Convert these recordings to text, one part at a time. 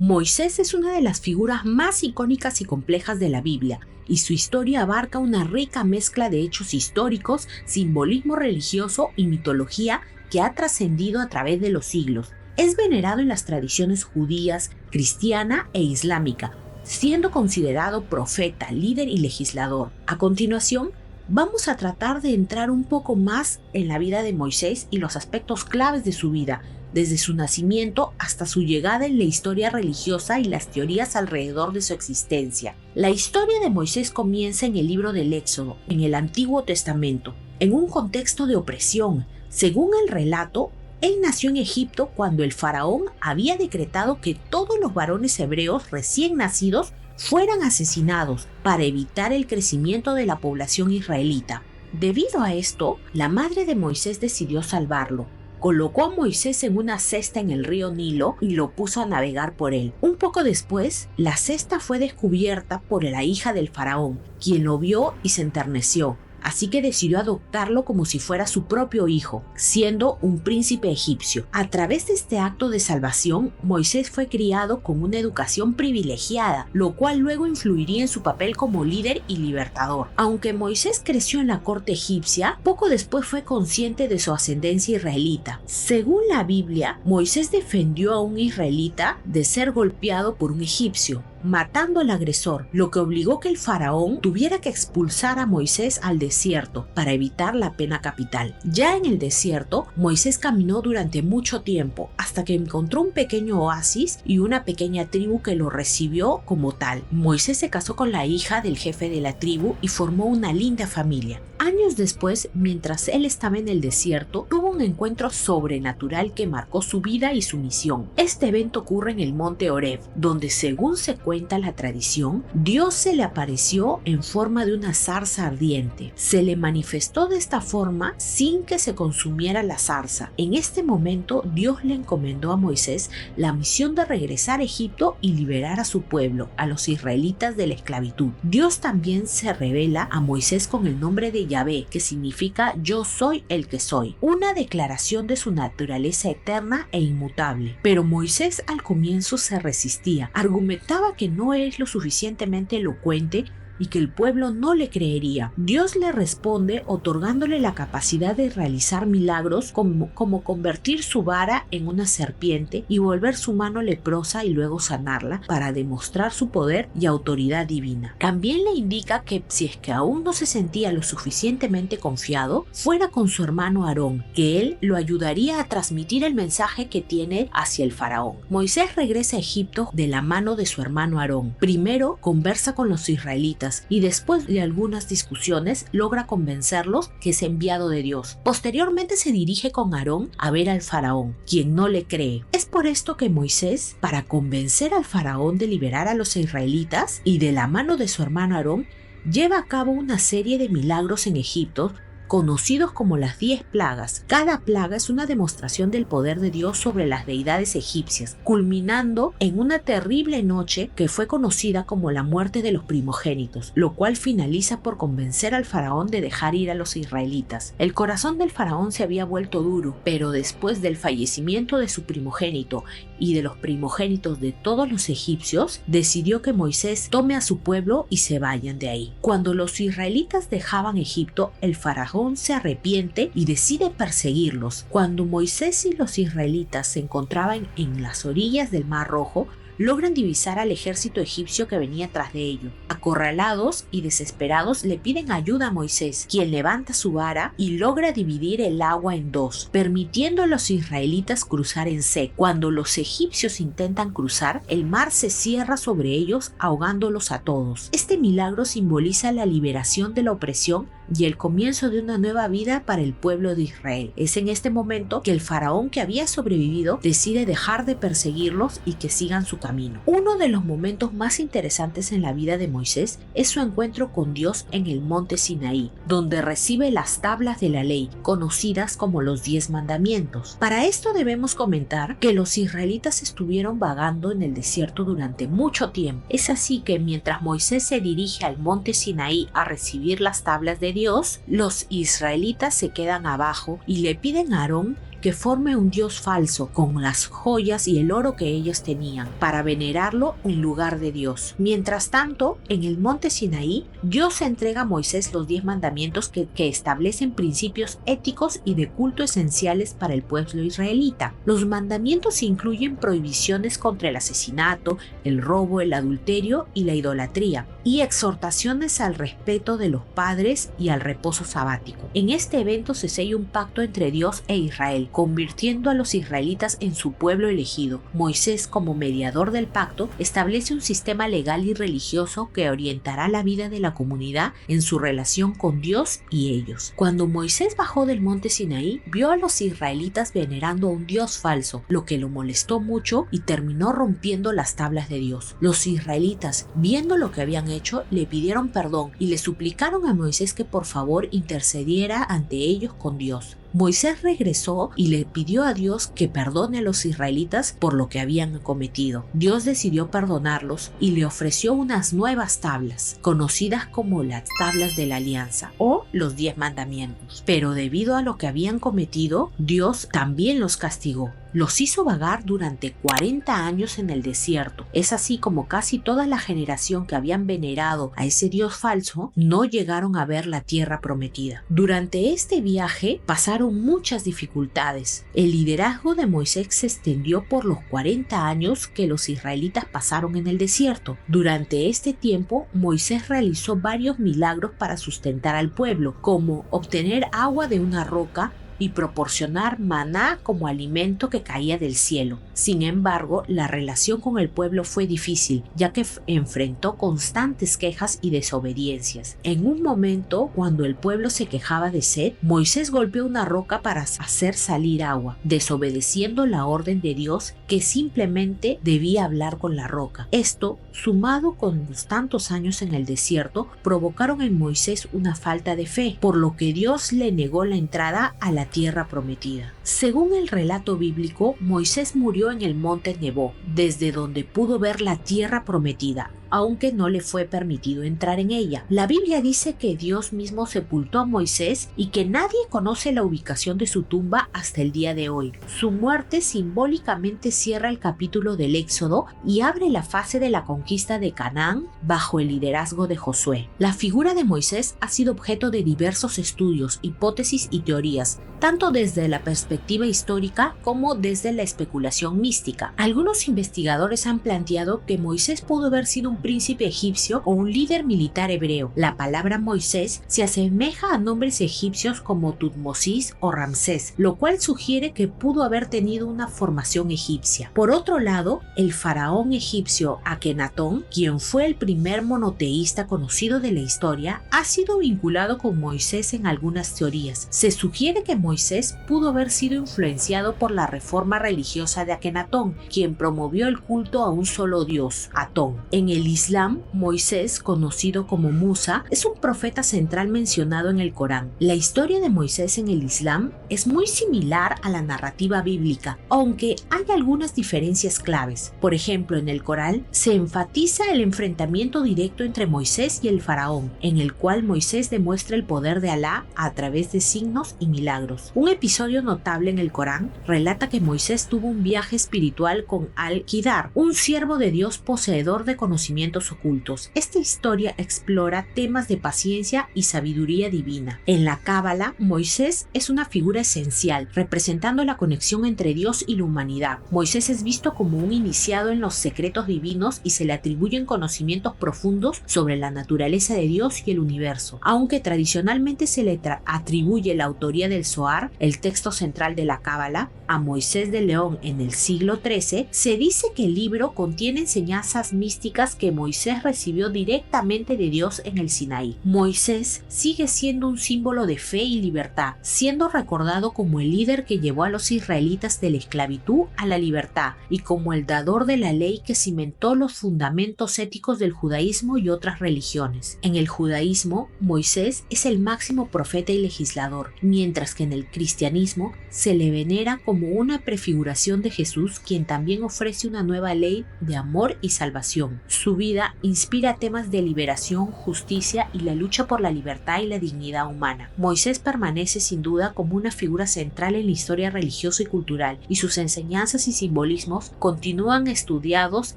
Moisés es una de las figuras más icónicas y complejas de la Biblia, y su historia abarca una rica mezcla de hechos históricos, simbolismo religioso y mitología que ha trascendido a través de los siglos. Es venerado en las tradiciones judías, cristiana e islámica, siendo considerado profeta, líder y legislador. A continuación, vamos a tratar de entrar un poco más en la vida de Moisés y los aspectos claves de su vida, desde su nacimiento hasta su llegada en la historia religiosa y las teorías alrededor de su existencia. La historia de Moisés comienza en el libro del Éxodo, en el Antiguo Testamento, en un contexto de opresión. Según el relato, él nació en Egipto cuando el faraón había decretado que todos los varones hebreos recién nacidos fueran asesinados para evitar el crecimiento de la población israelita. Debido a esto, la madre de Moisés decidió salvarlo. Colocó a Moisés en una cesta en el río Nilo y lo puso a navegar por él. Un poco después, la cesta fue descubierta por la hija del faraón, quien lo vio y se enterneció. Así que decidió adoptarlo como si fuera su propio hijo, siendo un príncipe egipcio. A través de este acto de salvación, Moisés fue criado con una educación privilegiada, lo cual luego influiría en su papel como líder y libertador. Aunque Moisés creció en la corte egipcia, poco después fue consciente de su ascendencia israelita. Según la Biblia, Moisés defendió a un israelita de ser golpeado por un egipcio, matando al agresor, lo que obligó que el faraón tuviera que expulsar a Moisés al desierto para evitar la pena capital. Ya en el desierto, Moisés caminó durante mucho tiempo hasta que encontró un pequeño oasis y una pequeña tribu que lo recibió como tal. Moisés se casó con la hija del jefe de la tribu y formó una linda familia. Años después, mientras él estaba en el desierto, tuvo un encuentro sobrenatural que marcó su vida y su misión. Este evento ocurre en el monte Horeb, donde, según se cuenta la tradición, Dios se le apareció en forma de una zarza ardiente. Se le manifestó de esta forma sin que se consumiera la zarza. En este momento, Dios le encomendó a Moisés la misión de regresar a Egipto y liberar a su pueblo, a los israelitas de la esclavitud. Dios también se revela a Moisés con el nombre de Yahvé, que significa yo soy el que soy, una declaración de su naturaleza eterna e inmutable. Pero Moisés al comienzo se resistía, argumentaba que no es lo suficientemente elocuente y que el pueblo no le creería. Dios le responde otorgándole la capacidad de realizar milagros como convertir su vara en una serpiente y volver su mano leprosa y luego sanarla para demostrar su poder y autoridad divina. También le indica que si es que aún no se sentía lo suficientemente confiado, fuera con su hermano Aarón, que él lo ayudaría a transmitir el mensaje que tiene hacia el faraón. Moisés regresa a Egipto de la mano de su hermano Aarón. Primero conversa con los israelitas y después de algunas discusiones logra convencerlos que es enviado de Dios. Posteriormente se dirige con Aarón a ver al faraón, quien no le cree. Es por esto que Moisés, para convencer al faraón de liberar a los israelitas y de la mano de su hermano Aarón, lleva a cabo una serie de milagros en Egipto conocidos como las 10 plagas. Cada plaga es una demostración del poder de Dios sobre las deidades egipcias, culminando en una terrible noche que fue conocida como la muerte de los primogénitos, lo cual finaliza por convencer al faraón de dejar ir a los israelitas. El corazón del faraón se había vuelto duro, pero después del fallecimiento de su primogénito y de los primogénitos de todos los egipcios, decidió que Moisés tome a su pueblo y se vayan de ahí. Cuando los israelitas dejaban Egipto, el faraón se arrepiente y decide perseguirlos. Cuando Moisés y los israelitas se encontraban en las orillas del Mar Rojo, logran divisar al ejército egipcio que venía tras de ellos. Acorralados y desesperados le piden ayuda a Moisés, quien levanta su vara y logra dividir el agua en dos, permitiendo a los israelitas cruzar en seco. Cuando los egipcios intentan cruzar, el mar se cierra sobre ellos, ahogándolos a todos. Este milagro simboliza la liberación de la opresión y el comienzo de una nueva vida para el pueblo de Israel. Es en este momento que el faraón que había sobrevivido decide dejar de perseguirlos y que sigan su camino. Uno de los momentos más interesantes en la vida de Moisés es su encuentro con Dios en el monte Sinaí, donde recibe las tablas de la ley, conocidas como los 10 mandamientos. Para esto debemos comentar que los israelitas estuvieron vagando en el desierto durante mucho tiempo. Es así que mientras Moisés se dirige al monte Sinaí a recibir las tablas de Dios, los israelitas se quedan abajo y le piden a Aarón que forme un dios falso con las joyas y el oro que ellos tenían, para venerarlo en lugar de Dios. Mientras tanto, en el monte Sinaí, Dios entrega a Moisés los 10 mandamientos que establecen principios éticos y de culto esenciales para el pueblo israelita. Los mandamientos incluyen prohibiciones contra el asesinato, el robo, el adulterio y la idolatría, y exhortaciones al respeto de los padres y al reposo sabático. En este evento se sella un pacto entre Dios e Israel, convirtiendo a los israelitas en su pueblo elegido. Moisés, como mediador del pacto, establece un sistema legal y religioso que orientará la vida de la comunidad en su relación con Dios y ellos. Cuando Moisés bajó del monte Sinaí, vio a los israelitas venerando a un dios falso, lo que lo molestó mucho y terminó rompiendo las tablas de Dios. Los israelitas, viendo lo que habían hecho, le pidieron perdón y le suplicaron a Moisés que por favor intercediera ante ellos con Dios. Moisés regresó y le pidió a Dios que perdone a los israelitas por lo que habían cometido. Dios decidió perdonarlos y le ofreció unas nuevas tablas, conocidas como las tablas de la alianza o los 10 mandamientos. Pero debido a lo que habían cometido, Dios también los castigó. Los hizo vagar durante 40 años en el desierto. Es así como casi toda la generación que habían venerado a ese dios falso no llegaron a ver la tierra prometida. Durante este viaje pasaron muchas dificultades. El liderazgo de Moisés se extendió por los 40 años que los israelitas pasaron en el desierto. Durante este tiempo, Moisés realizó varios milagros para sustentar al pueblo, como obtener agua de una roca y proporcionar maná como alimento que caía del cielo. Sin embargo, la relación con el pueblo fue difícil, ya que enfrentó constantes quejas y desobediencias. En un momento, cuando el pueblo se quejaba de sed, Moisés golpeó una roca para hacer salir agua, desobedeciendo la orden de Dios que simplemente debía hablar con la roca. Esto, sumado con los tantos años en el desierto, provocaron en Moisés una falta de fe, por lo que Dios le negó la entrada a la tierra prometida. Según el relato bíblico, Moisés murió en el monte Nebo, desde donde pudo ver la tierra prometida, aunque no le fue permitido entrar en ella. La Biblia dice que Dios mismo sepultó a Moisés y que nadie conoce la ubicación de su tumba hasta el día de hoy. Su muerte simbólicamente cierra el capítulo del Éxodo y abre la fase de la conquista de Canaán bajo el liderazgo de Josué. La figura de Moisés ha sido objeto de diversos estudios, hipótesis y teorías, tanto desde la perspectiva histórica como desde la especulación mística. Algunos investigadores han planteado que Moisés pudo haber sido un príncipe egipcio o un líder militar hebreo. La palabra Moisés se asemeja a nombres egipcios como Tutmosis o Ramsés, lo cual sugiere que pudo haber tenido una formación egipcia. Por otro lado, el faraón egipcio Akenatón, quien fue el primer monoteísta conocido de la historia, ha sido vinculado con Moisés en algunas teorías. Se sugiere que Moisés pudo haber sido influenciado por la reforma religiosa de Akenatón, quien promovió el culto a un solo dios, Atón. En el Islam, Moisés, conocido como Musa, es un profeta central mencionado en el Corán. La historia de Moisés en el Islam es muy similar a la narrativa bíblica, aunque hay algunas diferencias claves. Por ejemplo, en el Corán se enfatiza el enfrentamiento directo entre Moisés y el faraón, en el cual Moisés demuestra el poder de Alá a través de signos y milagros. Un episodio notable en el Corán relata que Moisés tuvo un viaje espiritual con Al-Qidar, un siervo de Dios poseedor de conocimientos ocultos. Esta historia explora temas de paciencia y sabiduría divina. En la Cábala, Moisés es una figura esencial, representando la conexión entre Dios y la humanidad. Moisés es visto como un iniciado en los secretos divinos y se le atribuyen conocimientos profundos sobre la naturaleza de Dios y el universo. Aunque tradicionalmente se le atribuye la autoría del Zohar, el texto central de la Cábala, a Moisés de León en el siglo XIII, se dice que el libro contiene enseñanzas místicas que Moisés recibió directamente de Dios en el Sinaí. Moisés sigue siendo un símbolo de fe y libertad, siendo recordado como el líder que llevó a los israelitas de la esclavitud a la libertad y como el dador de la ley que cimentó los fundamentos éticos del judaísmo y otras religiones. En el judaísmo, Moisés es el máximo profeta y legislador, mientras que en el cristianismo se le venera como una prefiguración de Jesús, quien también ofrece una nueva ley de amor y salvación. Su vida inspira temas de liberación, justicia y la lucha por la libertad y la dignidad humana. Moisés permanece sin duda como una figura central en la historia religiosa y cultural, y sus enseñanzas y simbolismos continúan estudiados,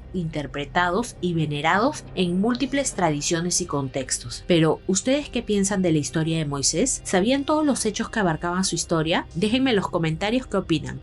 interpretados y venerados en múltiples tradiciones y contextos. Pero, ¿ustedes qué piensan de la historia de Moisés? ¿Sabían todos los hechos que abarcaban su historia? Déjenme en los comentarios qué opinan.